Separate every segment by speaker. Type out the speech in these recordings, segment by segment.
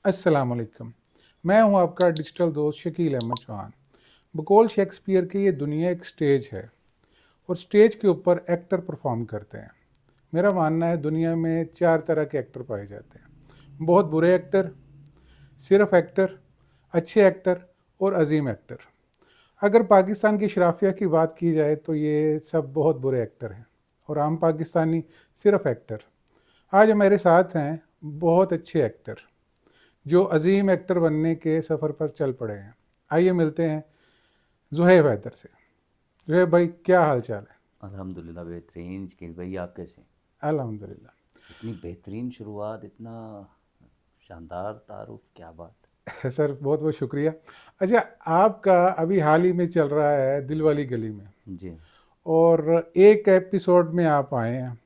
Speaker 1: अस्सलाम वालेकुम। मैं हूं आपका डिजिटल दोस्त शकील अहमद चौहान। बकौल शेक्सपियर की ये दुनिया एक स्टेज है और स्टेज के ऊपर एक्टर परफॉर्म करते हैं। मेरा मानना है दुनिया में चार तरह के एक्टर पाए जाते हैं: बहुत बुरे एक्टर, सिर्फ एक्टर, अच्छे एक्टर और अजीम एक्टर। अगर पाकिस्तान की शराफिया की बात की जाए तो ये सब बहुत बुरे एक्टर हैं और आम पाकिस्तानी सिर्फ एक्टर। आज हमारे साथ हैं बहुत अच्छे एक्टर जो अजीम एक्टर बनने के सफ़र पर चल पड़े हैं। आइए मिलते हैं जुहैब हैदर से। जुहैब भाई, क्या हाल चाल है?
Speaker 2: अल्हम्दुलिल्लाह बेहतरीन। शकील भाई, आप कैसे हैं?
Speaker 1: अल्हम्दुलिल्लाह।
Speaker 2: इतनी बेहतरीन शुरुआत, इतना शानदार तारुफ, क्या बात।
Speaker 1: सर बहुत बहुत शुक्रिया। अच्छा, आपका अभी हाल ही में चल रहा है दिल वाली गली में,
Speaker 2: जी।
Speaker 1: और एक एपिसोड में आप आए हैं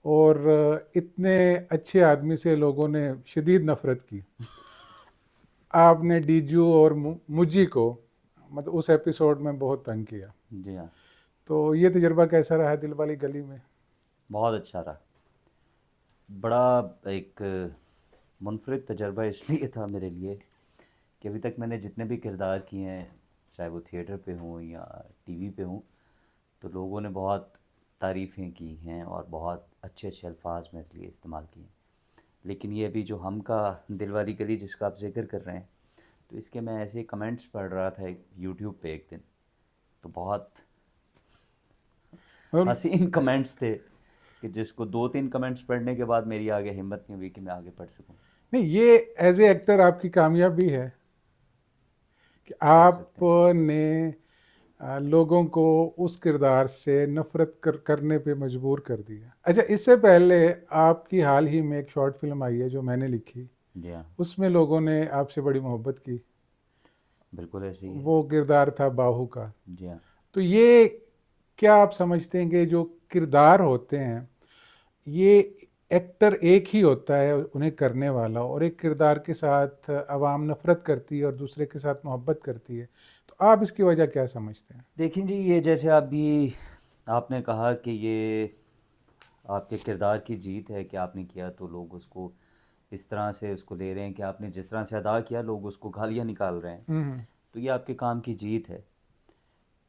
Speaker 1: और इतने अच्छे आदमी से लोगों ने शदीद नफ़रत की। आपने डीजू और मुज्जी को मतलब उस एपिसोड में बहुत तंग किया।
Speaker 2: जी हाँ।
Speaker 1: तो ये तजुर्बा कैसा रहा है दिल वाली गली में?
Speaker 2: बहुत अच्छा रहा। बड़ा एक मुनफरिद तजर्बा इसलिए था मेरे लिए कि अभी तक मैंने जितने भी किरदार किए हैं, चाहे वो थिएटर पे हों या टीवी पे हों, तो लोगों ने बहुत तारीफ़ें की हैं और बहुत अच्छे अच्छे अल्फाज मेरे लिए इस्तेमाल किए हैं। लेकिन ये अभी जो हम का दिल वाली गली जिसका आप ज़िक्र कर रहे हैं, तो इसके मैं ऐसे कमेंट्स पढ़ रहा था यूट्यूब पे एक दिन, तो बहुत
Speaker 1: और
Speaker 2: हसीन कमेंट्स थे कि जिसको दो तीन कमेंट्स पढ़ने के बाद मेरी आगे हिम्मत नहीं हुई कि मैं आगे पढ़ सकूं।
Speaker 1: नहीं, ये एज ए एक्टर आपकी कामयाबी है कि
Speaker 2: कह सकते हैं।
Speaker 1: आपने लोगों को उस किरदार से नफरत करने पे मजबूर कर दिया। अच्छा, इससे पहले आपकी हाल ही में एक शॉर्ट फिल्म आई है जो मैंने लिखी,
Speaker 2: जी हाँ।
Speaker 1: उसमें लोगों ने आपसे बड़ी मोहब्बत की।
Speaker 2: बिल्कुल ऐसे ही है।
Speaker 1: वो किरदार था बाहू का।
Speaker 2: जी हाँ।
Speaker 1: तो ये क्या आप समझते हैं कि जो किरदार होते हैं, ये एक्टर एक ही होता है उन्हें करने वाला, और एक किरदार के साथ आवाम नफरत करती है और दूसरे के साथ मोहब्बत करती है? तो आप इसकी वजह क्या समझते हैं?
Speaker 2: देखिए जी, ये जैसे आप भी आपने कहा कि ये आपके किरदार की जीत है कि आपने किया, तो लोग उसको इस तरह से उसको ले रहे हैं कि आपने जिस तरह से अदा किया लोग उसको गालियाँ निकाल रहे हैं।
Speaker 1: हम्म।
Speaker 2: तो ये आपके काम की जीत है।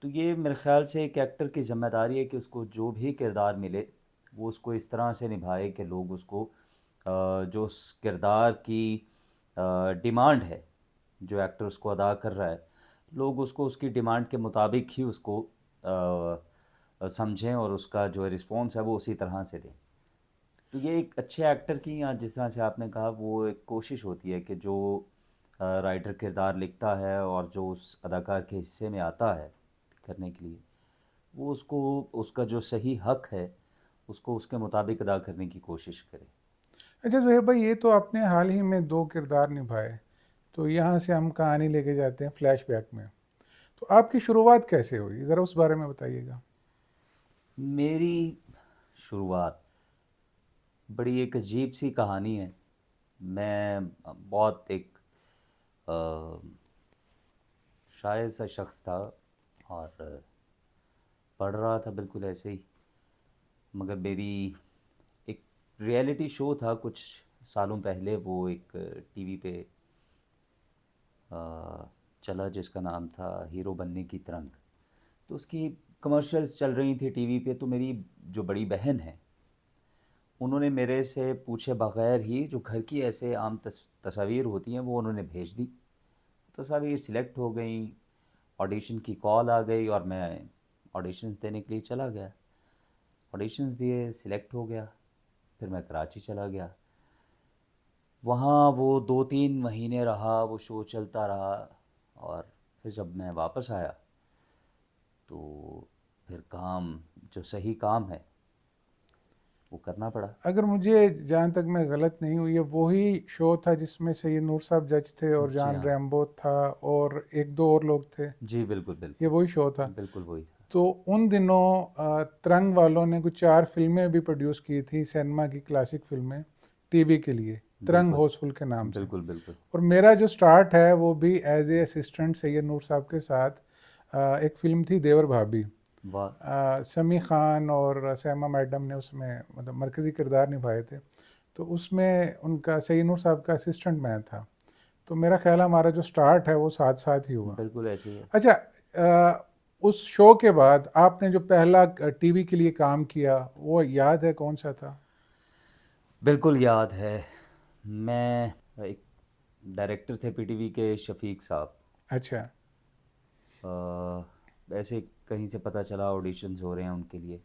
Speaker 2: तो ये मेरे ख़्याल से एक एक्टर की ज़िम्मेदारी है कि उसको जो भी किरदार मिले वो उसको इस तरह से निभाए कि लोग उसको जो उस किरदार की डिमांड है, जो एक्टर उसको अदा कर रहा है, लोग उसको उसकी डिमांड के मुताबिक ही उसको समझें और उसका जो रिस्पॉन्स है वो उसी तरह से दें। तो ये एक अच्छे एक्टर की, या जिस तरह से आपने कहा, वो एक कोशिश होती है कि जो राइटर किरदार लिखता है और जो उस अदाकार के हिस्से में आता है करने के लिए, वो उसको उसका जो सही हक है उसको उसके मुताबिक अदा करने की कोशिश करे।
Speaker 1: अच्छा जोहेब भाई, ये तो आपने हाल ही में दो किरदार निभाए, तो यहाँ से हम कहानी लेके जाते हैं फ्लैशबैक में। तो आपकी शुरुआत कैसे हुई, ज़रा उस बारे में बताइएगा।
Speaker 2: मेरी शुरुआत बड़ी एक अजीब सी कहानी है। मैं बहुत एक अ, शायर सा शख्स था और पढ़ रहा था बिल्कुल ऐसे ही, मगर मेरी एक रियलिटी शो था कुछ सालों पहले, वो एक टीवी पे चला जिसका नाम था हीरो बनने की तरंग। तो उसकी कमर्शियल्स चल रही थी टीवी पे, तो मेरी जो बड़ी बहन है उन्होंने मेरे से पूछे बगैर ही जो घर की ऐसे आम तस्वीर होती हैं वो उन्होंने भेज दी। तस्वीर सिलेक्ट हो गई, ऑडिशन की कॉल आ गई और मैं ऑडिशन देने के लिए चला गया। ऑडिशंस दिए, सिलेक्ट हो गया। फिर मैं कराची चला गया। वहाँ वो 2-3 महीने रहा, वो शो चलता रहा। और फिर जब मैं वापस आया तो फिर काम, जो सही काम है वो करना पड़ा।
Speaker 1: अगर मुझे जहाँ तक मैं गलत नहीं हुई, ये वही शो था जिसमें सैयद नूर साहब जज थे और
Speaker 2: जी
Speaker 1: जान
Speaker 2: हाँ।
Speaker 1: रैम्बो था और एक दो और लोग थे?
Speaker 2: जी बिल्कुल
Speaker 1: ये
Speaker 2: बिल्कुल।
Speaker 1: वही शो था।
Speaker 2: बिल्कुल वही था।
Speaker 1: तो उन दिनों तरंग वालों ने कुछ चार फिल्में भी प्रोड्यूस की थी, सिनेमा की क्लासिक फिल्में, टीवी के लिए, तरंग
Speaker 2: बिल्कुल
Speaker 1: हाउसफुल के नाम से।
Speaker 2: बिल्कुल। बिल्कुल।
Speaker 1: और मेरा जो स्टार्ट है वो भी एज ए असिस्टेंट सैयद नूर साहब के साथ। एक फिल्म थी देवर भाभी।
Speaker 2: वाह।
Speaker 1: समी खान और सैमा मैडम ने उसमें मतलब मरकज़ी किरदार निभाए थे। तो उसमें उनका सैयद नूर साहब का असिस्टेंट मैं था। तो मेरा ख्याल है हमारा जो स्टार्ट है वो साथ साथ ही हुआ।
Speaker 2: बिल्कुल ऐसे ही है।
Speaker 1: अच्छा, उस शो के बाद आपने जो पहला टीवी के लिए काम किया वो याद है कौन सा था?
Speaker 2: बिल्कुल याद है। मैं एक डायरेक्टर थे पीटीवी के, शफीक साहब।
Speaker 1: अच्छा।
Speaker 2: ऐसे कहीं से पता चला ऑडिशंस हो रहे हैं उनके लिए,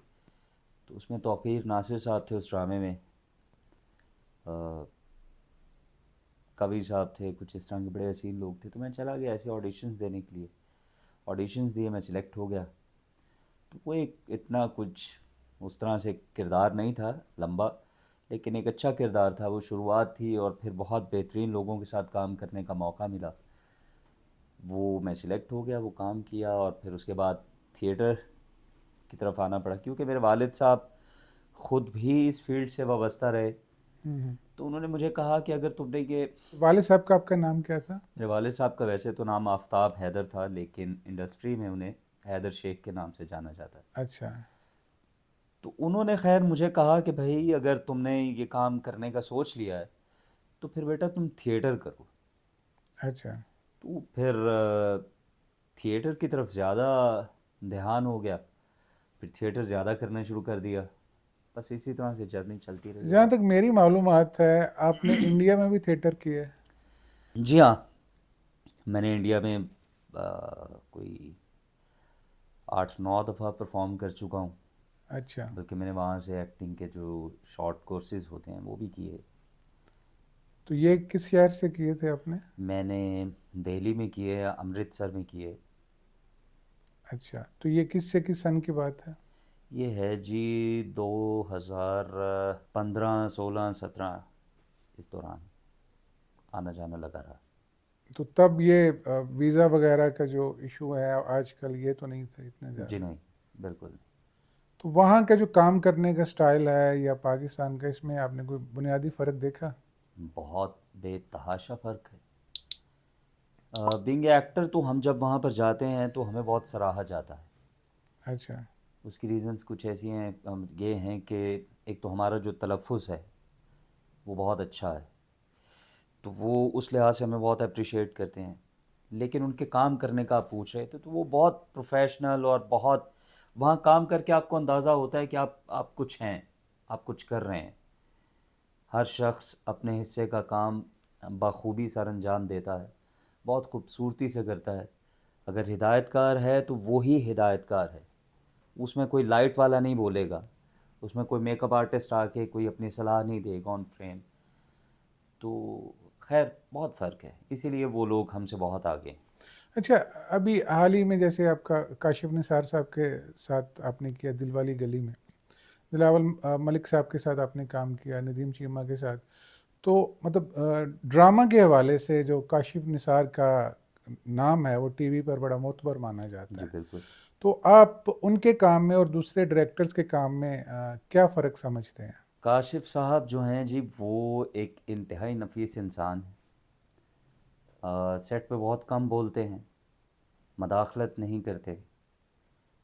Speaker 2: तो उसमें तौकीर नासिर साहब थे उस ड्रामे में। अ, कवि साहब थे, कुछ इस तरह के बड़े हसीन लोग थे। तो मैं चला गया ऐसे ऑडिशंस देने के लिए। ऑडिशंस दिए, मैं सिलेक्ट हो गया। तो वो एक इतना कुछ उस तरह से किरदार नहीं था लंबा, लेकिन एक अच्छा किरदार था। वो शुरुआत थी और फिर बहुत बेहतरीन लोगों के साथ काम करने का मौका मिला। वो मैं सिलेक्ट हो गया, वो काम किया, और फिर उसके बाद थिएटर की तरफ आना पड़ा, क्योंकि मेरे वालिद साहब ख़ुद भी इस फील्ड से वाबस्ता रहे।
Speaker 1: हम्म।
Speaker 2: तो उन्होंने मुझे कहा कि अगर तुमने ये,
Speaker 1: वालिद साहब का आपका नाम क्या था?
Speaker 2: मेरे वालिद साहब का वैसे तो नाम आफ्ताब हैदर था, लेकिन इंडस्ट्री में उन्हें हैदर शेख के नाम से जाना जाता है।
Speaker 1: अच्छा।
Speaker 2: तो उन्होंने खैर मुझे कहा कि भाई अगर तुमने ये काम करने का सोच लिया है तो फिर बेटा तुम थिएटर करो।
Speaker 1: अच्छा।
Speaker 2: तो फिर थिएटर की तरफ ज़्यादा ध्यान हो गया, फिर थिएटर ज़्यादा करना शुरू कर दिया। बस इसी तरह से जर्नी चलती रही।
Speaker 1: जहाँ
Speaker 2: और
Speaker 1: तक मेरी मालूमात है आपने इंडिया में भी थिएटर किए।
Speaker 2: जी हाँ, मैंने इंडिया में कोई 8-9 दफ़ा परफॉर्म कर चुका हूँ।
Speaker 1: अच्छा।
Speaker 2: बल्कि मैंने वहाँ से एक्टिंग के जो शॉर्ट कोर्सेज़ होते हैं वो भी किए।
Speaker 1: तो ये किस शहर से किए थे आपने?
Speaker 2: मैंने दिल्ली में किए, अमृतसर में किए।
Speaker 1: अच्छा, तो ये किस से किस सन की बात है?
Speaker 2: ये है जी 2015, 16, 17, इस दौरान आना जाना लगा रहा।
Speaker 1: तो तब ये वीज़ा वगैरह का जो इशू है आजकल, ये तो नहीं था इतने
Speaker 2: जी
Speaker 1: ज़्यादा।
Speaker 2: नहीं, बिल्कुल।
Speaker 1: तो वहाँ का जो काम करने का स्टाइल है या पाकिस्तान का, इसमें आपने कोई बुनियादी फ़र्क देखा?
Speaker 2: बहुत बेतहाशा फ़र्क है। बीइंग एक्टर तो हम जब वहाँ पर जाते हैं तो हमें बहुत सराहा जाता है।
Speaker 1: अच्छा।
Speaker 2: उसकी रीज़न्स कुछ ऐसी हैं, ये हैं कि एक तो हमारा जो तलफ़्फ़ुज़ है वो बहुत अच्छा है, तो वो उस लिहाज से हमें बहुत अप्रिशिएट करते हैं। लेकिन उनके काम करने का आप पूछ रहे थे, तो वो बहुत प्रोफेशनल और बहुत, वहाँ काम करके आपको अंदाज़ा होता है कि आप कुछ हैं, आप कुछ कर रहे हैं। हर शख्स अपने हिस्से का काम बखूबी सर अंजाम देता है, बहुत खूबसूरती से करता है। अगर हिदायतकार है तो वो ही हिदायतकार है, उसमें कोई लाइट वाला नहीं बोलेगा, उसमें कोई मेकअप आर्टिस्ट आके कोई अपनी सलाह नहीं देगा ऑन फ्रेम। तो खैर बहुत फ़र्क है, इसीलिए वो लोग हमसे बहुत आगे हैं।
Speaker 1: अच्छा, अभी हाल ही में जैसे आपका काशिफ निसार साहब के साथ आपने किया दिलवाली गली में, दिलावर मलिक साहब के साथ आपने काम किया, नदीम चीमा के साथ। तो मतलब ड्रामा के हवाले से जो काशिफ निसार का नाम है वो टीवी पर बड़ा मोतबर माना जाता
Speaker 2: जी
Speaker 1: है।
Speaker 2: बिल्कुल।
Speaker 1: तो आप उनके काम में और दूसरे डायरेक्टर्स के काम में क्या फ़र्क समझते हैं?
Speaker 2: काशिफ साहब जो हैं जी, वो एक इंतहाई नफीस इंसान है। सेट पे बहुत कम बोलते हैं, मदाखलत नहीं करते,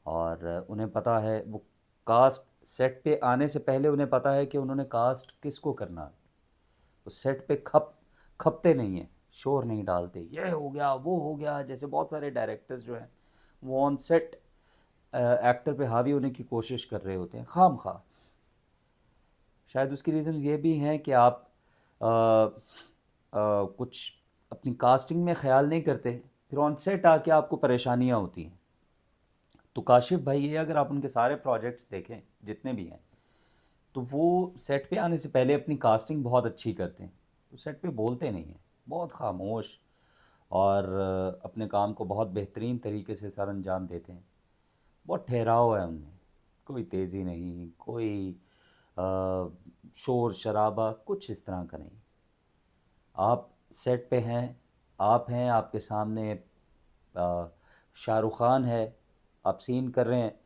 Speaker 2: और उन्हें पता है वो कास्ट, सेट पे आने से पहले उन्हें पता है कि उन्होंने कास्ट किसको करना है। वो सेट पे खपते नहीं हैं, शोर नहीं डालते, ये हो गया वो हो गया, जैसे बहुत सारे डायरेक्टर्स जो हैं वो ऑन सेट एक्टर पे हावी होने की कोशिश कर रहे होते हैं खाम खा। शायद उसकी रीज़न ये भी हैं कि आप कुछ अपनी कास्टिंग में ख्याल नहीं करते, फिर ऑन सेट आके आपको परेशानियाँ होती हैं। तो काशिफ भाई, ये अगर आप उनके सारे प्रोजेक्ट्स देखें जितने भी हैं, तो वो सेट पे आने से पहले अपनी कास्टिंग बहुत अच्छी करते हैं। तो सेट पे बोलते नहीं हैं, बहुत खामोश, और अपने काम को बहुत बेहतरीन तरीके से सर अंजाम देते हैं। बहुत ठहराव है उनमें, कोई तेज़ी नहीं, कोई शोर शराबा, कुछ इस तरह का नहीं। आप सेट पे हैं, आप हैं, आपके सामने शाहरुख खान है, आप सीन कर रहे हैं,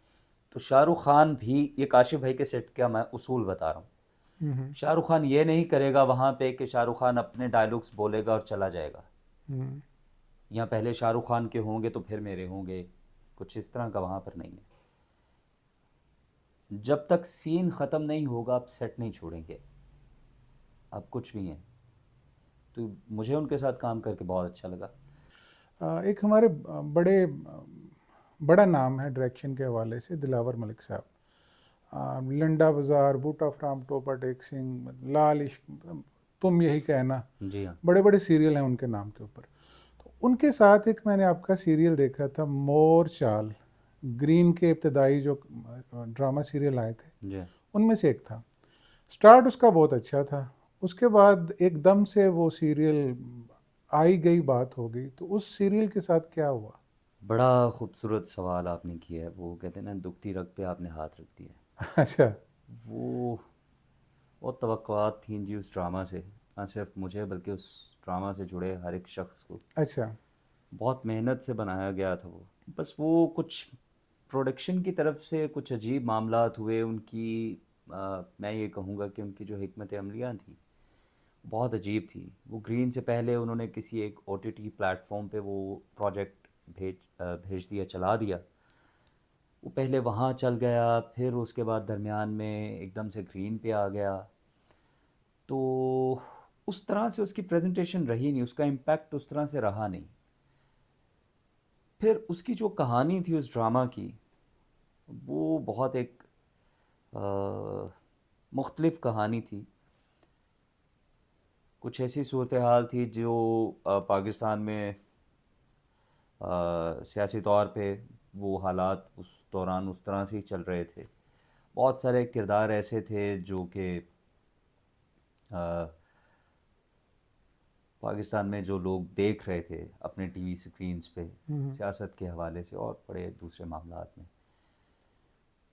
Speaker 2: तो शाहरुख खान भी, ये काशिफ भाई के सेट का मैं उसूल बता रहा हूँ,
Speaker 1: हम्म।
Speaker 2: शाहरुख खान ये नहीं करेगा वहाँ पे कि शाहरुख खान अपने डायलॉग्स बोलेगा और चला जाएगा।
Speaker 1: हम्म।
Speaker 2: यहाँ पहले शाहरुख खान के होंगे तो फिर मेरे होंगे, कुछ इस तरह का वहाँ पर नहीं है। जब तक सीन ख़त्म नहीं होगा आप सेट नहीं छोड़ेंगे, आप कुछ भी हैं। तो मुझे उनके साथ काम करके बहुत अच्छा लगा।
Speaker 1: एक हमारे बड़ा नाम है डायरेक्शन के हवाले से, दिलावर मलिक साहब। लंडा बाजार, बूटा फ्राम टोपा टेक सिंह, लाल इश्क, तुम यही कहना,
Speaker 2: जी हाँ।
Speaker 1: बड़े बड़े सीरियल हैं उनके नाम के ऊपर। तो उनके साथ एक मैंने आपका सीरियल देखा था, मोर चाल, ग्रीन के इब्तदाई जो ड्रामा सीरियल आए थे
Speaker 2: जी हाँ।
Speaker 1: उनमें से एक था। स्टार्ट उसका बहुत अच्छा था, उसके बाद एकदम से वो सीरियल आई गई बात हो गई। तो उस सीरियल के साथ क्या हुआ?
Speaker 2: बड़ा खूबसूरत सवाल आपने किया है। वो कहते हैं ना, दुखती रग पे आपने हाथ रख दिया।
Speaker 1: अच्छा।
Speaker 2: वो बहुत तवक्कुआत थी जी उस ड्रामा से, ना सिर्फ मुझे बल्कि उस ड्रामा से जुड़े हर एक शख्स को।
Speaker 1: अच्छा।
Speaker 2: बहुत मेहनत से बनाया गया था वो। बस वो कुछ प्रोडक्शन की तरफ से कुछ अजीब मामलात हुए उनकी। मैं ये कहूँगा कि उनकी जो हिकमत अमलियाँ थी बहुत अजीब थी। वो ग्रीन से पहले उन्होंने किसी एक ओटीटी प्लेटफॉर्म पे वो प्रोजेक्ट भेज दिया, चला दिया। वो पहले वहाँ चल गया, फिर उसके बाद दरमियान में एकदम से ग्रीन पे आ गया। तो उस तरह से उसकी प्रेजेंटेशन रही नहीं, उसका इम्पैक्ट उस तरह से रहा नहीं। फिर उसकी जो कहानी थी उस ड्रामा की, वो बहुत एक मुख्तलिफ कहानी थी। कुछ ऐसी सूरत हाल थी जो पाकिस्तान में सियासी तौर पे वो हालात उस दौरान उस तरह से ही चल रहे थे। बहुत सारे किरदार ऐसे थे जो कि पाकिस्तान में जो लोग देख रहे थे अपने टीवी स्क्रीन्स पे, सियासत के हवाले से और बड़े दूसरे मामलात में।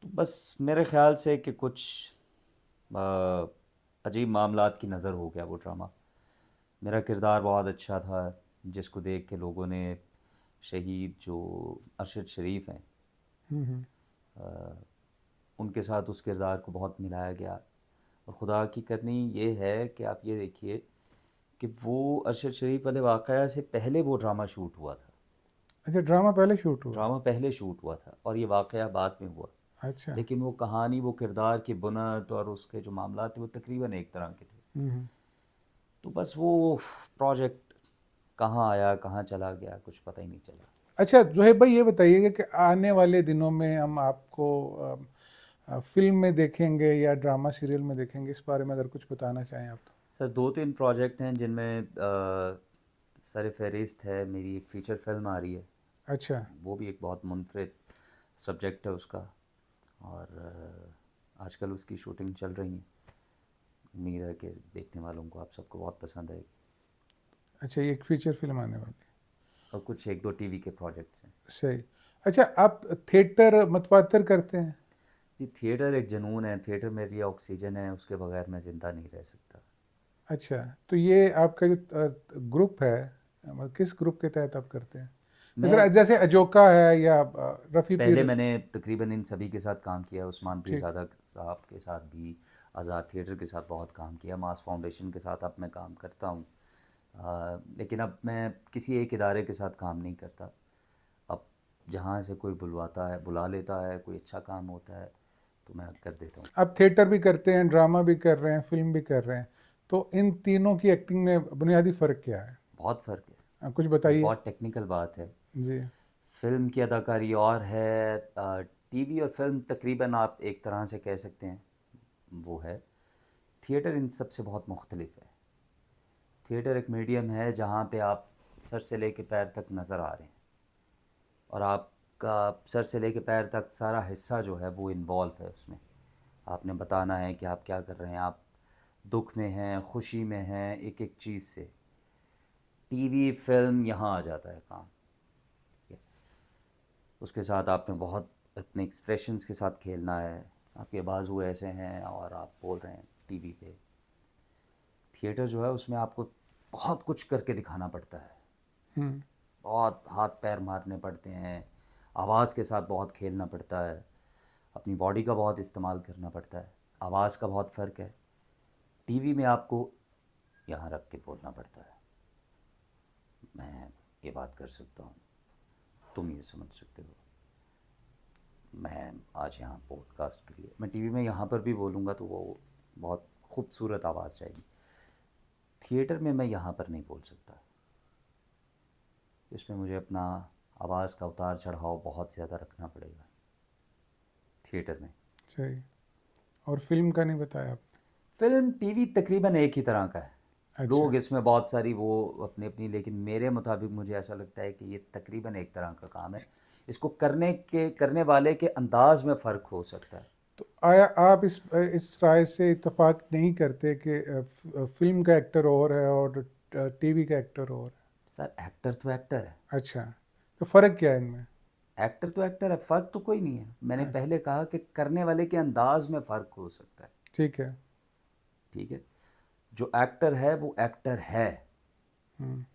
Speaker 2: तो बस मेरे ख़्याल से कि कुछ अ, अजीब मामलात की नज़र हो गया वो ड्रामा। मेरा किरदार बहुत अच्छा था, जिसको देख के लोगों ने, शहीद जो अरशद शरीफ हैं,
Speaker 1: हम्म।
Speaker 2: उनके साथ उस किरदार को बहुत मिलाया गया। और ख़ुदा की करनी ये है कि आप ये देखिए कि वो अरशद शरीफ वाले वाक़या से पहले वो ड्रामा शूट हुआ था।
Speaker 1: अच्छा, ड्रामा पहले शूट हुआ?
Speaker 2: ड्रामा पहले शूट हुआ था और ये वाक़या बाद में हुआ।
Speaker 1: अच्छा।
Speaker 2: लेकिन वो कहानी, वो किरदार की बुनत और उसके जो मामला थे वो तकरीबन एक तरह के थे।
Speaker 1: हम्म।
Speaker 2: तो बस वो प्रोजेक्ट कहाँ आया कहाँ चला गया कुछ पता ही नहीं चला।
Speaker 1: अच्छा जोहेब भाई, ये बताइएगा कि आने वाले दिनों में हम आपको फिल्म में देखेंगे या ड्रामा सीरियल में देखेंगे, इस बारे में अगर कुछ बताना चाहें आप तो।
Speaker 2: सर, 2-3 प्रोजेक्ट हैं जिनमें सर फहरिस्त है। मेरी एक फ़ीचर फिल्म आ रही है,
Speaker 1: अच्छा।
Speaker 2: वो भी एक बहुत मुनफरिद सब्जेक्ट है उसका। और आजकल उसकी शूटिंग चल रही है। उम्मीद है कि देखने वालों को, आप सबको बहुत पसंद आएगी।
Speaker 1: अच्छा, ये एक फीचर फिल्म आने वाली है।
Speaker 2: और कुछ 1-2 टीवी के प्रोजेक्ट्स हैं।
Speaker 1: सही। अच्छा, आप थिएटर मतवातर करते हैं?
Speaker 2: जी, थिएटर एक जुनून है। थिएटर मेरे लिए ऑक्सीजन है, उसके बगैर मैं ज़िंदा नहीं रह सकता।
Speaker 1: अच्छा, तो ये आपका जो ग्रुप है, किस ग्रुप के तहत आप करते हैं? या
Speaker 2: मैं
Speaker 1: फिर जैसे अजोका है या रफ़ी
Speaker 2: पहले
Speaker 1: पीर?
Speaker 2: मैंने तकरीबन इन सभी के साथ काम किया। उस्मान
Speaker 1: ठीक।
Speaker 2: पीरज़ादा साहब के साथ भी, आज़ाद थिएटर के साथ बहुत काम किया, मास फाउंडेशन के साथ अब मैं काम करता हूँ। लेकिन अब मैं किसी एक इदारे के साथ काम नहीं करता। अब जहाँ से कोई बुलवाता है, बुला लेता है, कोई अच्छा काम होता है तो मैं कर देता हूँ।
Speaker 1: आप थिएटर भी करते हैं, ड्रामा भी कर रहे हैं, फिल्म भी कर रहे हैं, तो इन तीनों की एक्टिंग में बुनियादी फ़र्क क्या है?
Speaker 2: बहुत फ़र्क है।
Speaker 1: कुछ
Speaker 2: ये
Speaker 1: बताइए।
Speaker 2: बहुत टेक्निकल बात है।
Speaker 1: जी।
Speaker 2: फ़िल्म की अदाकारी और है, टीवी और फिल्म तकरीबन आप एक तरह से कह सकते हैं वो है। थिएटर इन सब से बहुत मुख्तलिफ है। थिएटर एक मीडियम है जहाँ पे आप सर से लेके पैर तक नज़र आ रहे हैं और आपका सर से लेके पैर तक सारा हिस्सा जो है वो इन्वॉल्व है उसमें। आपने बताना है कि आप क्या कर रहे हैं, आप दुख में हैं, खुशी में हैं, एक एक चीज़ से। टीवी फिल्म यहाँ आ जाता है काम। ठीक है? उसके साथ आपने बहुत अपने एक्सप्रेशंस के साथ खेलना है। आपके बाजू ऐसे हैं और आप बोल रहे हैं टीवी पे। थिएटर जो है उसमें आपको बहुत कुछ करके दिखाना पड़ता है।
Speaker 1: हम्म।
Speaker 2: बहुत हाथ पैर मारने पड़ते हैं, आवाज़ के साथ बहुत खेलना पड़ता है, अपनी बॉडी का बहुत इस्तेमाल करना पड़ता है। आवाज़ का बहुत फ़र्क है। टीवी में आपको यहाँ रख के बोलना पड़ता है, मैं ये बात कर सकता हूँ, तुम ये समझ सकते हो। मैं आज यहाँ पॉडकास्ट के लिए, मैं टीवी में यहाँ पर भी बोलूँगा तो वो बहुत खूबसूरत आवाज़ जाएगी। थिएटर में मैं यहाँ पर नहीं बोल सकता, इसमें मुझे अपना आवाज़ का उतार चढ़ाव बहुत ज़्यादा रखना पड़ेगा थिएटर में।
Speaker 1: सही। और फिल्म का नहीं बताया आप?
Speaker 2: फिल्म टीवी तकरीबन एक ही तरह का है।
Speaker 1: अच्छा।
Speaker 2: लोग इसमें बहुत सारी वो अपनी अपनी, लेकिन मेरे मुताबिक मुझे ऐसा लगता है कि ये तकरीबन एक तरह का काम है। इसको करने वाले के अंदाज में फ़र्क हो सकता है।
Speaker 1: तो आया आप इस राय से इत्तेफाक नहीं करते कि फिल्म का एक्टर और है और टीवी का एक्टर और है?
Speaker 2: सर एक्टर तो एक्टर है।
Speaker 1: अच्छा, तो फ़र्क क्या है इनमें?
Speaker 2: एक्टर तो एक्टर है, फ़र्क तो कोई नहीं है। मैंने
Speaker 1: हाँ,
Speaker 2: पहले कहा कि करने वाले के अंदाज में फ़र्क हो सकता है।
Speaker 1: ठीक है।
Speaker 2: ठीक है, जो एक्टर है वो एक्टर है।
Speaker 1: हम्म,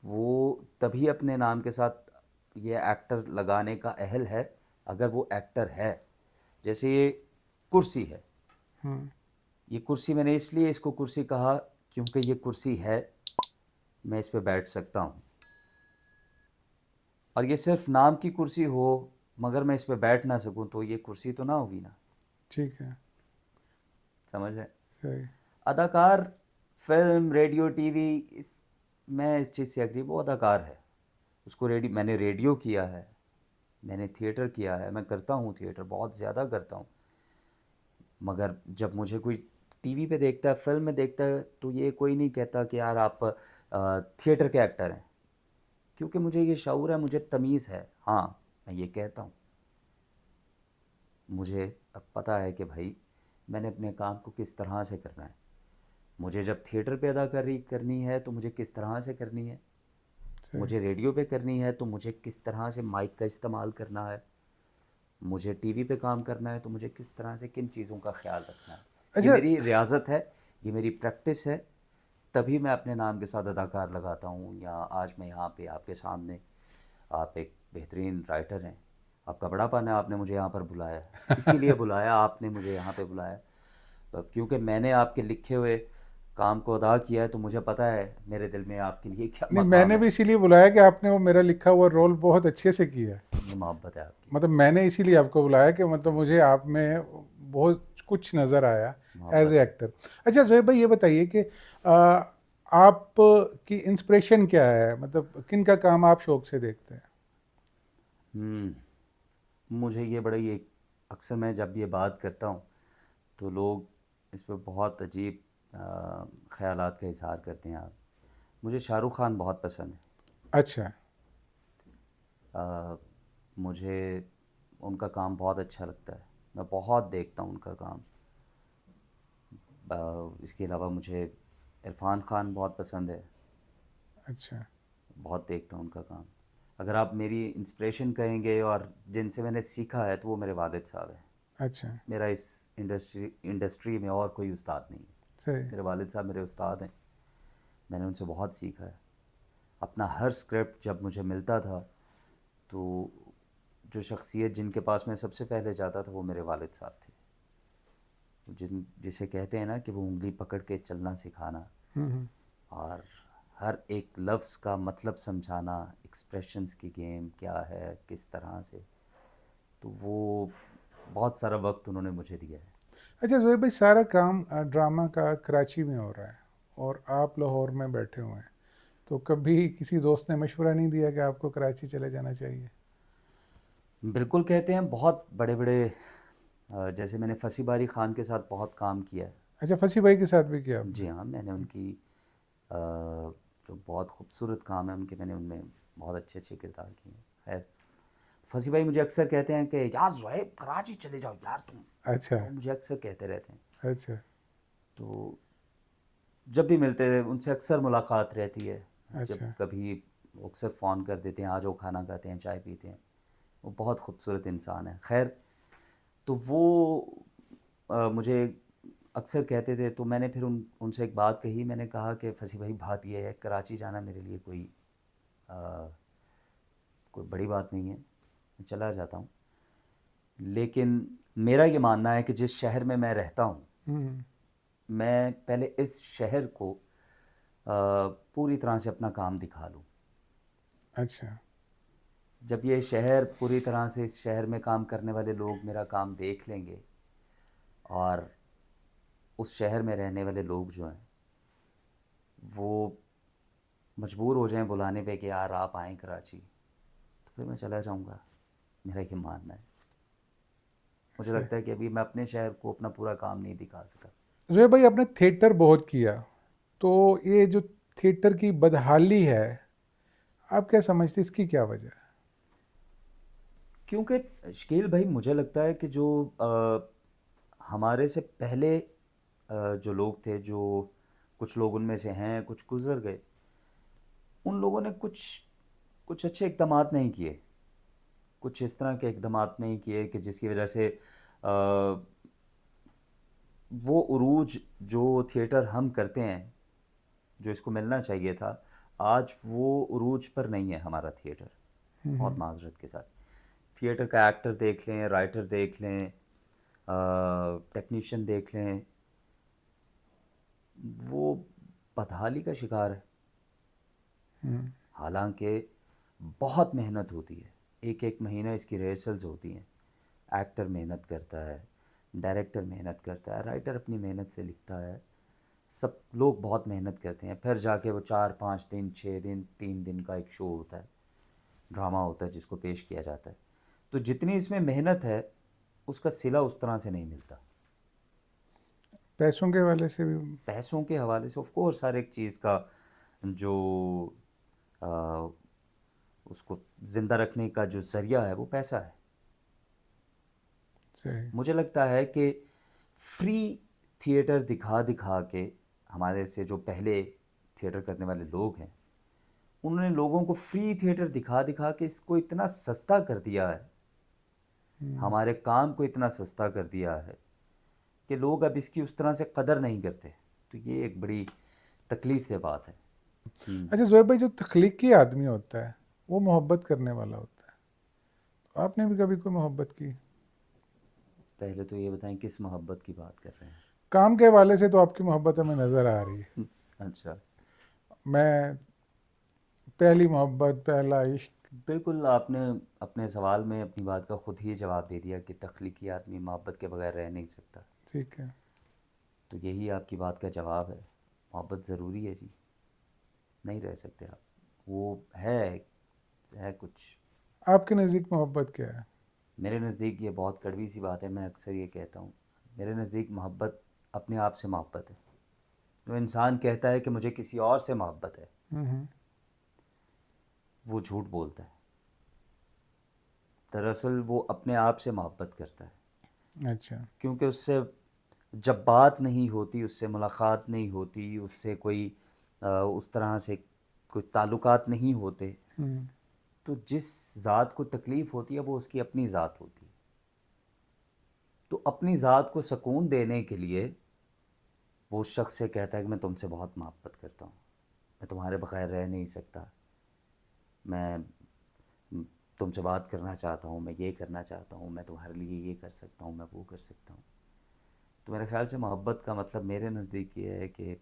Speaker 2: वो तभी अपने नाम के साथ ये एक्टर लगाने का अहल है अगर वो एक्टर है। जैसे ये कुर्सी है,
Speaker 1: हम्म,
Speaker 2: ये कुर्सी मैंने इसलिए इसको कुर्सी कहा क्योंकि ये कुर्सी है, मैं इस पे बैठ सकता हूँ। और ये सिर्फ नाम की कुर्सी हो मगर मैं इस पे बैठ ना सकूँ तो ये कुर्सी तो ना होगी ना।
Speaker 1: ठीक है।
Speaker 2: समझ रहे?
Speaker 1: सही।
Speaker 2: अदाकार, फिल्म, रेडियो, टीवी, मैं इस चीज़ से एग्री, वो अदाकार है। उसको मैंने रेडियो किया है, मैंने थिएटर किया है, मैं करता हूँ थिएटर, बहुत ज़्यादा करता हूँ। मगर जब मुझे कोई टीवी पे देखता है, फिल्म में देखता है, तो ये कोई नहीं कहता कि यार आप थिएटर के एक्टर हैं, क्योंकि मुझे ये शऊर है, मुझे तमीज़ है। हाँ, मैं ये कहता हूँ, मुझे अब पता है कि भाई मैंने अपने काम को किस तरह से करना है। मुझे जब थिएटर पे अदाकारी करनी है तो मुझे किस तरह से करनी है,
Speaker 1: सही।
Speaker 2: मुझे रेडियो पे करनी है तो मुझे किस तरह से माइक का इस्तेमाल करना है, मुझे टीवी पे काम करना है तो मुझे किस तरह से किन चीज़ों का ख्याल रखना है। ये
Speaker 1: अच्छा।
Speaker 2: मेरी रियाज़त है, ये मेरी प्रैक्टिस है, तभी मैं अपने नाम के साथ अदाकार लगाता हूँ। या आज मैं यहाँ पे आपके सामने, आप एक बेहतरीन राइटर हैं, आपका बड़ापन है, आपने मुझे यहाँ पर बुलाया है, इसीलिए बुलाया आपने मुझे यहाँ पे बुलाया। तो क्योंकि मैंने आपके लिखे हुए काम को अदा किया है तो मुझे पता है मेरे दिल में आपके लिए क्या
Speaker 1: नहीं,
Speaker 2: मकाम
Speaker 1: मैंने
Speaker 2: है।
Speaker 1: भी इसीलिए बुलाया कि आपने वो मेरा लिखा हुआ रोल बहुत अच्छे से किया है।
Speaker 2: ये मोहब्बत है आपकी।
Speaker 1: मतलब मैंने इसीलिए आपको बुलाया कि मतलब मुझे आप में बहुत कुछ नज़र आया एज
Speaker 2: मोहब्बत
Speaker 1: ए
Speaker 2: है।
Speaker 1: एक्टर। अच्छा जोहेब भाई, ये बताइए कि आप की इंस्पिरेशन क्या है? मतलब किन का काम आप शौक से देखते हैं?
Speaker 2: मुझे ये बड़ा ही एक, अक्सर मैं जब ये बात करता हूँ तो लोग इस पर बहुत अजीब ख़यालात का इज़हार करते हैं। आप, मुझे शाहरुख़ ख़ान बहुत पसंद है।
Speaker 1: अच्छा।
Speaker 2: अ, मुझे उनका काम बहुत अच्छा लगता है, मैं बहुत देखता हूँ उनका काम। इसके अलावा मुझे इरफ़ान ख़ान बहुत पसंद है,
Speaker 1: अच्छा।
Speaker 2: बहुत देखता हूँ उनका काम। अगर आप मेरी इंस्पिरेशन कहेंगे और जिनसे मैंने सीखा है तो वो मेरे वालिद साहब हैं।
Speaker 1: अच्छा।
Speaker 2: मेरा इस इंडस्ट्री में और कोई उस्ताद नहीं है।
Speaker 1: सही।
Speaker 2: मेरे वालिद साहब मेरे उस्ताद हैं, मैंने उनसे बहुत सीखा है। अपना हर स्क्रिप्ट जब मुझे मिलता था तो जो शख्सियत जिनके पास मैं सबसे पहले जाता था वो मेरे वालिद साहब थे। तो जिसे कहते हैं ना कि वो उंगली पकड़ के चलना सिखाना
Speaker 1: हम्म।
Speaker 2: और हर एक लफ्ज़ का मतलब समझाना, एक्सप्रेशंस की गेम क्या है, किस तरह से, तो वो बहुत सारा वक्त उन्होंने मुझे दिया है।
Speaker 1: अच्छा जोहेब भाई, सारा काम ड्रामा का कराची में हो रहा है और आप लाहौर में बैठे हुए हैं, तो कभी किसी दोस्त ने मशवरा नहीं दिया कि आपको कराची चले जाना चाहिए?
Speaker 2: बिल्कुल कहते हैं, बहुत बड़े बड़े जैसे मैंने फसी बारी ख़ान के साथ बहुत काम किया है।
Speaker 1: अच्छा, फसी भाई के साथ भी किया आपने?
Speaker 2: जी हाँ, मैंने उनकी जो बहुत खूबसूरत काम है उनके, मैंने उनमें बहुत अच्छे अच्छे किरदार किए हैं। खैर, फसी भाई मुझे अक्सर कहते हैं कि यार ज़ोहैब कराची चले जाओ यार तुम,
Speaker 1: अच्छा।
Speaker 2: वो मुझे अक्सर कहते रहते हैं।
Speaker 1: अच्छा।
Speaker 2: तो जब भी मिलते हैं उनसे अक्सर मुलाकात रहती है। जब
Speaker 1: अच्छा।
Speaker 2: कभी वो अक्सर फ़ोन कर देते हैं, आ जाओ खाना खाते हैं, चाय पीते हैं। वो बहुत खूबसूरत इंसान है। खैर, तो वो मुझे अक्सर कहते थे, तो मैंने फिर उनसे एक बात कही, मैंने कहा कि फसी भाई बात ये है, कराची जाना मेरे लिए अ, कोई बड़ी बात नहीं है, मैं चला जाता हूँ। लेकिन मेरा ये मानना है कि जिस शहर में मैं रहता हूँ,
Speaker 1: हम्म।
Speaker 2: मैं पहले इस शहर को पूरी तरह से अपना काम दिखा लूँ।
Speaker 1: अच्छा।
Speaker 2: जब ये शहर पूरी तरह से, इस शहर में काम करने वाले लोग मेरा काम देख लेंगे और उस शहर में रहने वाले लोग जो हैं वो मजबूर हो जाएं बुलाने पे कि यार आप आएँ कराची, तो फिर मैं चला जाऊंगा। मेरा ये मानना है। मुझे
Speaker 1: से
Speaker 2: लगता है कि अभी मैं अपने शहर को अपना पूरा काम नहीं दिखा सका।
Speaker 1: जोए भाई, आपने थिएटर बहुत किया, तो ये जो थिएटर की बदहाली है, आप क्या समझते हैं इसकी क्या वजह है?
Speaker 2: क्योंकि शकील भाई, मुझे लगता है कि जो हमारे से पहले जो लोग थे, जो कुछ लोग उनमें से हैं, कुछ गुजर गए, उन लोगों ने कुछ कुछ अच्छे इक़दामात नहीं किए, कुछ इस तरह के इक़दामात नहीं किए कि जिसकी वजह से वो उरूज जो थिएटर हम करते हैं, जो इसको मिलना चाहिए था, आज वो उरूज पर नहीं है हमारा थिएटर। बहुत माजरत के साथ, थिएटर का एक्टर देख लें, राइटर देख लें, टेक्नीशियन देख लें, वो बदहाली का शिकार है।
Speaker 1: हम्म,
Speaker 2: हालांकि बहुत मेहनत होती है, एक एक महीना इसकी रिहर्सल्स होती हैं। एक्टर मेहनत करता है, डायरेक्टर मेहनत करता है, राइटर अपनी मेहनत से लिखता है, सब लोग बहुत मेहनत करते हैं। फिर जाके वो 4 5 दिन, 6 दिन, 3 दिन का एक शो होता है, ड्रामा होता है जिसको पेश किया जाता है। तो जितनी इसमें मेहनत है, उसका सिला उस तरह से नहीं मिलता।
Speaker 1: पैसों के वाले से भी।
Speaker 2: पैसों के हवाले से ऑफ कोर्स हर एक चीज़ का जो आ, उसको ज़िंदा रखने का जो ज़रिया है वो पैसा है।
Speaker 1: सही।
Speaker 2: मुझे लगता है कि फ्री थिएटर दिखा दिखा के, हमारे से जो पहले थिएटर करने वाले लोग हैं, उन्होंने लोगों को फ्री थिएटर दिखा दिखा के इसको इतना सस्ता कर दिया है, हमारे काम को इतना सस्ता कर दिया है कि लोग अब इसकी उस तरह से कदर नहीं करते। तो ये एक बड़ी तकलीफ से बात है।
Speaker 1: अच्छा जोएब भाई, जो तख्लीकी आदमी होता है वो मोहब्बत करने वाला होता है, तो आपने भी कभी कोई मोहब्बत की?
Speaker 2: पहले तो ये बताएं किस मोहब्बत की बात कर रहे
Speaker 1: काम के हवाले से तो आपकी मोहब्बत हमें नज़र आ रही है।
Speaker 2: हैं? अच्छा,
Speaker 1: मैं, पहली मोहब्बत, पहला इश्क।
Speaker 2: बिल्कुल आपने अपने सवाल में अपनी बात का खुद ही जवाब दे दिया कि तख्लीकी आदमी मोहब्बत के बगैर रह नहीं सकता।
Speaker 1: ठीक है।
Speaker 2: तो यही आपकी बात का जवाब है। मोहब्बत ज़रूरी है जी, नहीं रह सकते आप। वो है कुछ।
Speaker 1: आपके नज़दीक मोहब्बत क्या है?
Speaker 2: मेरे नज़दीक ये बहुत कड़वी सी बात है, मैं अक्सर ये कहता हूँ, मेरे नज़दीक मोहब्बत अपने आप से मोहब्बत है। जो इंसान कहता है कि मुझे किसी और से मोहब्बत है,
Speaker 1: हम्म।
Speaker 2: वो झूठ बोलता है। दरअसल वो अपने आप से मोहब्बत करता है,
Speaker 1: अच्छा।
Speaker 2: क्योंकि उससे जब बात नहीं होती, उससे मुलाकात नहीं होती, उससे कोई उस तरह से कोई ताल्लुकात नहीं होते,
Speaker 1: हम्म।
Speaker 2: तो जिस ज़ात को तकलीफ़ होती है वो उसकी अपनी ज़ात होती है। तो अपनी ज़ात को सुकून देने के लिए वो उस शख्स से कहता है कि मैं तुमसे बहुत मोहब्बत करता हूँ, मैं तुम्हारे बगैर रह नहीं सकता, मैं तुमसे बात करना चाहता हूँ, मैं ये करना चाहता हूँ, मैं तुम्हारे लिए ये कर सकता हूँ, मैं वो कर सकता हूँ। तो मेरे ख़्याल से मोहब्बत का मतलब मेरे नज़दीक ये है कि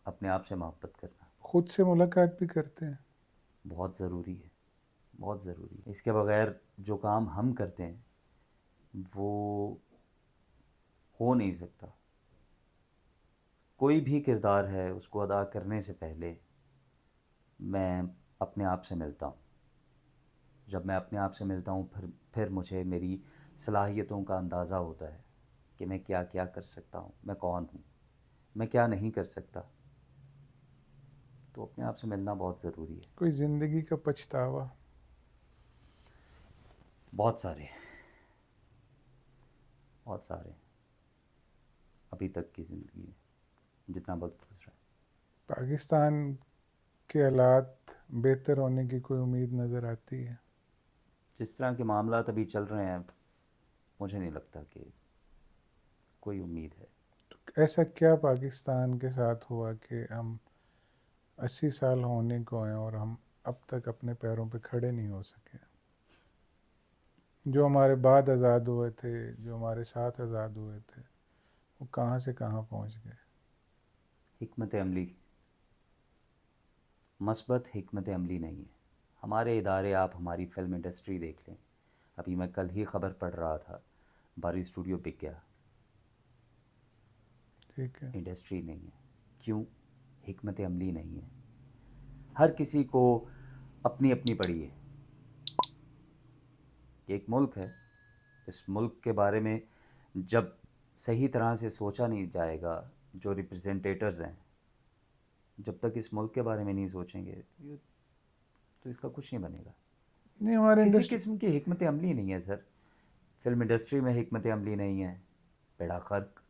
Speaker 2: अपने आप से मोहब्बत करना
Speaker 1: खुद से मुलाकात भी करते हैं?
Speaker 2: बहुत ज़रूरी है, बहुत ज़रूरी है। इसके बगैर जो काम हम करते हैं वो हो नहीं सकता। कोई भी किरदार है, उसको अदा करने से पहले मैं अपने आप से मिलता हूँ। जब मैं अपने आप से मिलता हूँ, फिर मुझे मेरी सलाहियतों का अंदाज़ा होता है कि मैं क्या क्या कर सकता हूँ, मैं कौन हूँ, मैं क्या नहीं कर सकता। तो अपने आप से मिलना बहुत ज़रूरी है।
Speaker 1: कोई ज़िंदगी का पछतावा?
Speaker 2: बहुत सारे, बहुत सारे, अभी तक की ज़िंदगी में जितना वक्त गुजरा है।
Speaker 1: पाकिस्तान के हालात बेहतर होने की कोई उम्मीद नज़र आती है?
Speaker 2: जिस तरह के मामलात अभी चल रहे हैं, मुझे नहीं लगता कि कोई उम्मीद है।
Speaker 1: ऐसा क्या पाकिस्तान के साथ हुआ कि हम 80 साल होने को हैं और हम अब तक अपने पैरों पे खड़े नहीं हो सके? जो हमारे बाद आज़ाद हुए थे, जो हमारे साथ आज़ाद हुए थे, वो कहाँ से कहाँ पहुँच गए?
Speaker 2: हिकमत अमली, मस्बत हिकमत अमली नहीं है। हमारे इदारे, आप हमारी फ़िल्म इंडस्ट्री देख लें। अभी मैं कल ही ख़बर पढ़ रहा था, बारी स्टूडियो बिक गया।
Speaker 1: ठीक है।
Speaker 2: इंडस्ट्री नहीं है। क्यों? हिकमत अमली नहीं है। हर किसी को अपनी अपनी पड़ी है। ये एक मुल्क है, इस मुल्क के बारे में जब सही तरह से सोचा नहीं जाएगा, जो रिप्रेजेंटेटर्स हैं जब तक इस मुल्क के बारे में नहीं सोचेंगे तो इसका कुछ नहीं बनेगा।
Speaker 1: नहीं, हमारे
Speaker 2: किसी
Speaker 1: इंडस्ट्री
Speaker 2: किस्म की हिकमत अमली नहीं है सर। फिल्म इंडस्ट्री में हिकमत अमली नहीं है, बेड़ा गर्क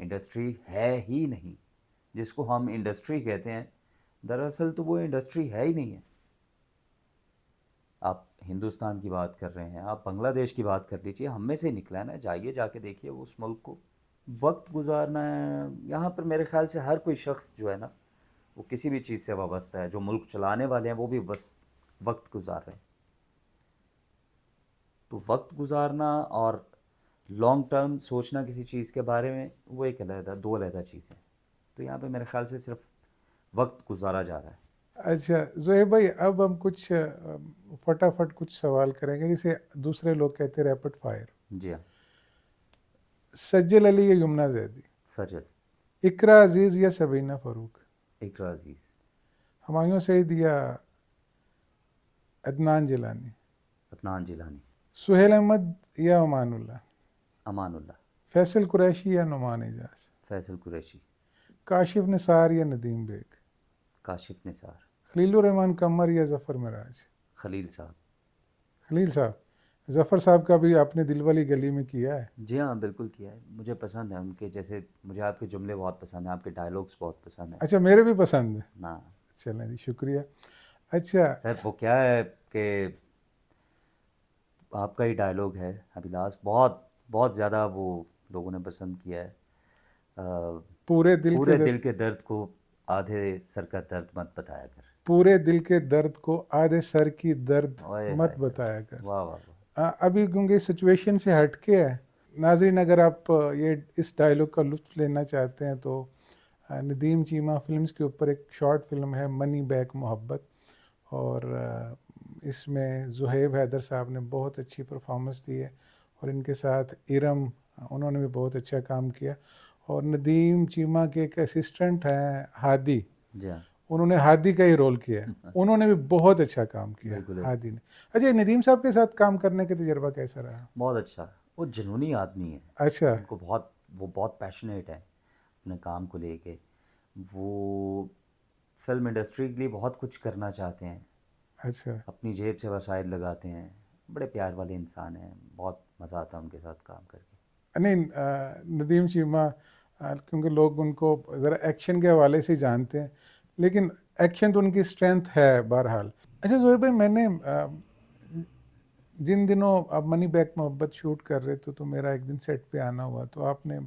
Speaker 2: इंडस्ट्री है ही नहीं। जिसको हम इंडस्ट्री कहते हैं, दरअसल तो वो इंडस्ट्री है ही नहीं है। आप हिंदुस्तान की बात कर रहे हैं, आप बांग्लादेश की बात कर लीजिए, हम में से निकला है ना। जाइए जाके देखिए उस मुल्क को। वक्त गुजारना है यहाँ पर, मेरे ख्याल से हर कोई शख्स जो है ना, वो किसी भी चीज़ से वाबस्ता है। जो मुल्क चलाने वाले हैं वो भी बस वक्त गुजार रहे हैं। तो वक्त गुजारना और लॉन्ग टर्म सोचना किसी चीज़ के बारे में, वो एक अलग दो अलग चीज़ें। तो यहाँ पे मेरे ख्याल से सिर्फ वक्त गुजारा जा रहा है।
Speaker 1: अच्छा ज़ोहेब भाई, अब हम कुछ फटाफट कुछ सवाल करेंगे, जिसे दूसरे लोग कहते हैं रैपिड फायर।
Speaker 2: जी हाँ।
Speaker 1: सज्जल अली या यमुना जैदी?
Speaker 2: सजल।
Speaker 1: इकरा अजीज़ या सबीना फ़ारूक?
Speaker 2: इकरा अजीज़।
Speaker 1: हुमायूं सईद या अदनान जिलानी?
Speaker 2: अदनान जिलानी।
Speaker 1: सुहेल अहमद या अमानुल्लाह?
Speaker 2: अमानुल्लाह।
Speaker 1: फैसल कुरैशी या नुमान एजाज?
Speaker 2: फैसल कुरैशी।
Speaker 1: काशिफ निसार या नदीम बेग?
Speaker 2: काशिफ निसार।
Speaker 1: खलीलुर रहमान कमर या ज़फ़र मिराज?
Speaker 2: खलील साहब।
Speaker 1: खलील साहब। ज़फ़र साहब का भी आपने दिलवाली गली में किया है?
Speaker 2: जी हाँ, बिल्कुल किया है। मुझे पसंद है उनके, जैसे मुझे आपके जुमले बहुत पसंद हैं, आपके डायलॉग्स बहुत पसंद हैं
Speaker 1: अच्छा, मेरे भी पसंद है।
Speaker 2: ना।
Speaker 1: चलें जी, शुक्रिया। अच्छा,
Speaker 2: सर वो क्या है कि आपका ही डायलॉग है अभिलाष, बहुत बहुत ज़्यादा वो लोगों ने पसंद किया है।
Speaker 1: पूरे दिल के
Speaker 2: पूरे
Speaker 1: दर्द,
Speaker 2: दिल के दर्द को आधे सर का दर्द मत बताया कर।
Speaker 1: पूरे दिल के दर्द को आधे सर की दर्द
Speaker 2: ओए
Speaker 1: मत
Speaker 2: हाय।
Speaker 1: बताया कर।
Speaker 2: वाह वाह वाह।
Speaker 1: अभी क्योंकि सिचुएशन से हटके है, नाज़रीन अगर आप ये इस डायलॉग का लुत्फ़ लेना चाहते हैं तो नदीम चीमा फिल्म्स के ऊपर एक शॉर्ट फिल्म है मनी बैक मोहब्बत, और इसमें ज़ुहैब हैदर साहब ने बहुत अच्छी परफॉर्मेंस दी है, और इनके साथ इरम, उन्होंने भी बहुत अच्छा काम किया। और नदीम चीमा के एक असिस्टेंट हैं हादी,
Speaker 2: जी हाँ।
Speaker 1: उन्होंने हादी का ही रोल किया है, उन्होंने भी बहुत अच्छा काम किया
Speaker 2: बिल्कुल ऐसा।
Speaker 1: हादी ने। अच्छा, नदीम साहब के साथ काम करने का तजुर्बा कैसा रहा?
Speaker 2: बहुत अच्छा। वो जुनूनी आदमी है।
Speaker 1: अच्छा।
Speaker 2: उनको बहुत, वो बहुत पैशनेट है अपने काम को लेके। वो फिल्म इंडस्ट्री के लिए बहुत कुछ करना चाहते हैं,
Speaker 1: अच्छा।
Speaker 2: अपनी जेब से वसाइल लगाते हैं। बड़े प्यार वाले इंसान हैं, बहुत मज़ा आता है उनके साथ काम करके।
Speaker 1: नहीं, नदीम चीमा क्योंकि लोग उनको ज़रा एक्शन के हवाले से जानते हैं, लेकिन एक्शन तो उनकी स्ट्रेंथ है बहरहाल। अच्छा ज़ोहेब भाई, मैंने जिन दिनों आप मनी बैक मोहब्बत शूट कर रहे थे तो मेरा एक दिन सेट पे आना हुआ, तो आपने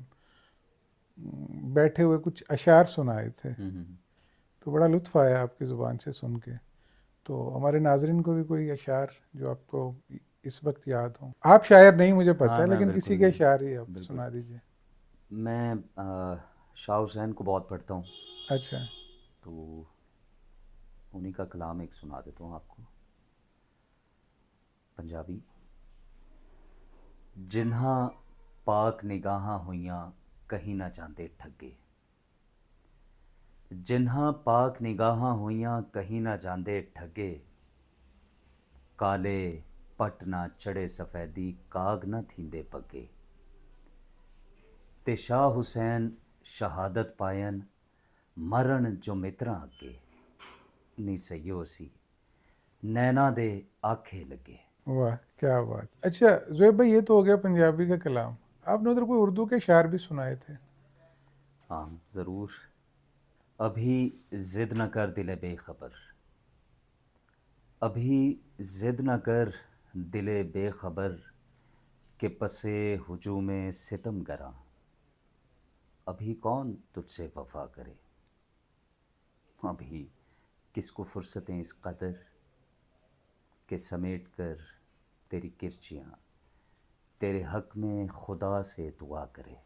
Speaker 1: बैठे हुए कुछ अशार सुनाए थे, तो बड़ा लुत्फ़ आया आपकी ज़ुबान से सुन के। तो हमारे नाज़रीन को भी कोई अशार जो आपको इस वक्त याद हो? आप शायर नहीं, मुझे पता
Speaker 2: हाँ
Speaker 1: है,
Speaker 2: ना,
Speaker 1: लेकिन
Speaker 2: बिल्कुल
Speaker 1: किसी के
Speaker 2: नहीं।
Speaker 1: अशार ही आप
Speaker 2: बिल्कुल।
Speaker 1: सुना दीजिए।
Speaker 2: मैं शाह हुसैन को बहुत पढ़ता हूँ,
Speaker 1: अच्छा।
Speaker 2: तो उन्हीं का कलाम एक सुना देता हूँ आपको, पंजाबी। जिन्हां पाक निगाहां होइयां कहीं ना जांदे ठगे। जिन्हां पाक निगाहां होइयां कहीं ना जांदे ठगे। काले पट ना चढ़े सफ़ैदी काग ना थींदे पगे। ते शाह हुसैन शहादत पायन मरण जो मित्रां अगे। नी सयो सी नैना दे आखे लगे।
Speaker 1: वाह, क्या बात। अच्छा ज़ोहेब भाई, ये तो हो गया पंजाबी का कलाम, आपने उधर कोई उर्दू के शार भी सुनाए थे?
Speaker 2: हाँ ज़रूर। अभी ज़िद न कर दिले बेखबर। अभी ज़िद न कर दिले बेखबर के पसे हुजूम सितम गरा। अभी कौन तुझसे वफा करे। अभी किसको फुर्सतें इस कदर के समेट कर तेरी किरचियाँ तेरे हक में खुदा से दुआ करे।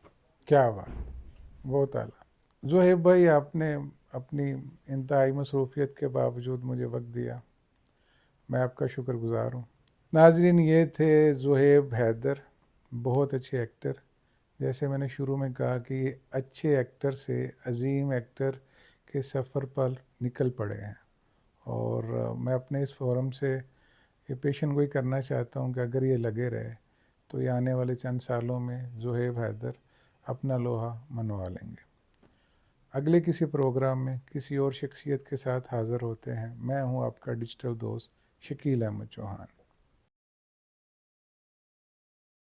Speaker 1: क्या बात, बहुत आला। ज़ोहेब भाई, आपने अपनी इंतहाई मसरूफ़ियत के बावजूद मुझे वक्त दिया, मैं आपका शुक्रगुज़ार हूँ। नाज़रीन, ये थे ज़ोहेब हैदर, बहुत अच्छे एक्टर। जैसे मैंने शुरू में कहा कि अच्छे एक्टर से अजीम एक्टर के सफ़र पर निकल पड़े हैं। और मैं अपने इस फोरम से ये पेशन गोई करना चाहता हूँ कि अगर ये लगे रहे तो ये आने वाले चंद सालों में ज़ुहैब हैदर अपना लोहा मनवा लेंगे। अगले किसी प्रोग्राम में किसी और शख्सियत के साथ हाज़िर होते हैं। मैं हूँ आपका डिजिटल दोस्त शकील अहमद चौहान।